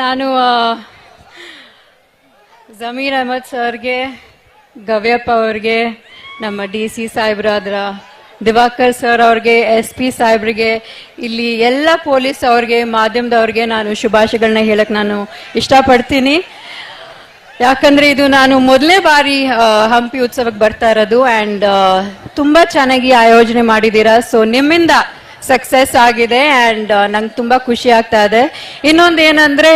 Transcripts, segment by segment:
ನಾನು ಜಮೀರ್ ಅಹಮದ್ ಸರ್ಗೆ, ಗವ್ಯಪ್ಪ ಅವ್ರಿಗೆ, ನಮ್ಮ DC ಸಾಹೇಬ್ರಾದ್ರ ದಿವಾಕರ್ ಸರ್ ಅವ್ರಿಗೆ, SP ಸಾಹೇಬ್ರಿಗೆ, ಇಲ್ಲಿ ಎಲ್ಲ ಪೊಲೀಸ್ ಅವ್ರಿಗೆ, ಮಾಧ್ಯಮದವ್ರಿಗೆ ನಾನು ಶುಭಾಶಯಗಳನ್ನ ಹೇಳಕ್ ನಾನು ಇಷ್ಟಪಡ್ತೀನಿ. ಯಾಕಂದ್ರೆ ಇದು ನಾನು ಮೊದಲನೇ ಬಾರಿ ಹಂಪಿ ಉತ್ಸವಕ್ಕೆ ಬರ್ತಾ ಇರೋದು ಅಂಡ್ ತುಂಬಾ ಚೆನ್ನಾಗಿ ಆಯೋಜನೆ ಮಾಡಿದ್ದೀರಾ. ಸೊ ನಿಮ್ಮಿಂದ ಸಕ್ಸಸ್ ಆಗಿದೆ ಅಂಡ್ ನಂಗೆ ತುಂಬಾ ಖುಷಿ ಆಗ್ತಾ ಇದೆ. ಇನ್ನೊಂದು ಏನಂದ್ರೆ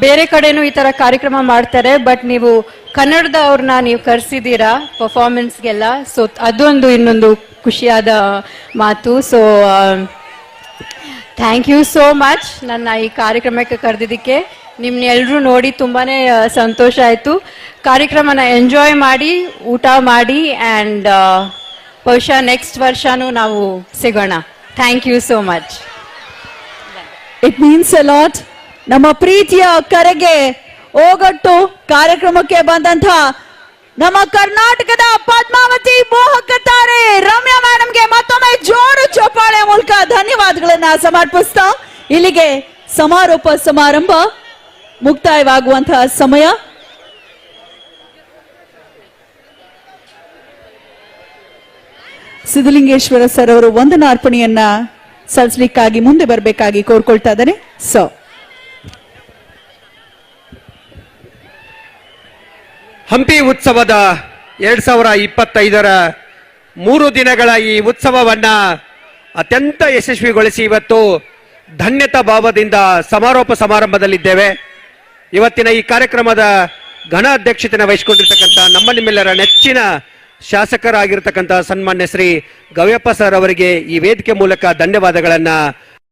ಬೇರೆ ಕಡೆನೂ ಈ ತರ ಕಾರ್ಯಕ್ರಮ ಮಾಡ್ತಾರೆ, ಬಟ್ ನೀವು ಕನ್ನಡದವ್ರನ್ನ ನೀವು ಕರೆಸಿದ್ದೀರಾ ಪರ್ಫಾರ್ಮೆನ್ಸ್ಗೆಲ್ಲ. ಸೊ ಅದೊಂದು ಇನ್ನೊಂದು ಖುಷಿಯಾದ ಮಾತು. So thank you so much ನನ್ನ ಈ ಕಾರ್ಯಕ್ರಮಕ್ಕೆ ಕರೆದಿದ್ದಕ್ಕೆ. ನಿಮ್ನೆಲ್ಲರೂ ನೋಡಿ ತುಂಬಾನೇ ಸಂತೋಷ ಆಯ್ತು. ಕಾರ್ಯಕ್ರಮನ ಎಂಜಾಯ್ ಮಾಡಿ, ಊಟ ಮಾಡಿ ಅಂಡ್ ಬಹುಶಃ ನೆಕ್ಸ್ಟ್ ವರ್ಷನೂ ನಾವು ಸಿಗೋಣ. Thank you so much. It means a lot. ನಮ್ಮ ಪ್ರೀತಿಯ ಕರೆಗೆ ಓಗಟ್ಟು ಕಾರ್ಯಕ್ರಮಕ್ಕೆ ಬಂದಂತ ನಮ್ಮ ಕರ್ನಾಟಕದ ಪದ್ಮಾವತಿ ಮೋಹಕ ತಾರೆ ರಮ್ಯಾ ಮೇಡಮ್ಗೆ ಮತ್ತೊಮ್ಮೆ ಜೋರು ಚಪ್ಪಾಳೆ ಮೂಲಕ ಧನ್ಯವಾದಗಳನ್ನ ಸಮರ್ಪಿಸ್ತಾ ಇಲ್ಲಿಗೆ ಸಮಾರೋಪ ಸಮಾರಂಭ ಮುಕ್ತಾಯವಾಗುವಂತಹ ಸಮಯ. ಸಿದ್ಧಲಿಂಗೇಶ್ವರ ಸರ್ ಅವರು ವಂದನಾರ್ಪಣೆಯನ್ನ ಸಲ್ಲಿಸಲಿಕ್ಕಾಗಿ ಮುಂದೆ ಬರಬೇಕಾಗಿ ಕೋರ್ಕೊಳ್ತಾ ಇದ್ದಾರೆ. ಸೊ ಹಂಪಿ ಉತ್ಸವದ 2025ರ 3 ದಿನಗಳ ಈ ಉತ್ಸವವನ್ನ ಅತ್ಯಂತ ಯಶಸ್ವಿಗೊಳಿಸಿ ಇವತ್ತು ಧನ್ಯತಾ ಭಾವದಿಂದ ಸಮಾರೋಪ ಸಮಾರಂಭದಲ್ಲಿದ್ದೇವೆ. ಇವತ್ತಿನ ಈ ಕಾರ್ಯಕ್ರಮದ ಘನ ಅಧ್ಯಕ್ಷತೆಯನ್ನು ವಹಿಸಿಕೊಂಡಿರ್ತಕ್ಕಂಥ ನಿಮ್ಮೆಲ್ಲರ ನೆಚ್ಚಿನ ಶಾಸಕರಾಗಿರ್ತಕ್ಕಂಥ ಸನ್ಮಾನ್ಯ ಶ್ರೀ ಗವ್ಯಪ್ಪ ಸರ್ ಅವರಿಗೆ ಈ ವೇದಿಕೆ ಮೂಲಕ ಧನ್ಯವಾದಗಳನ್ನ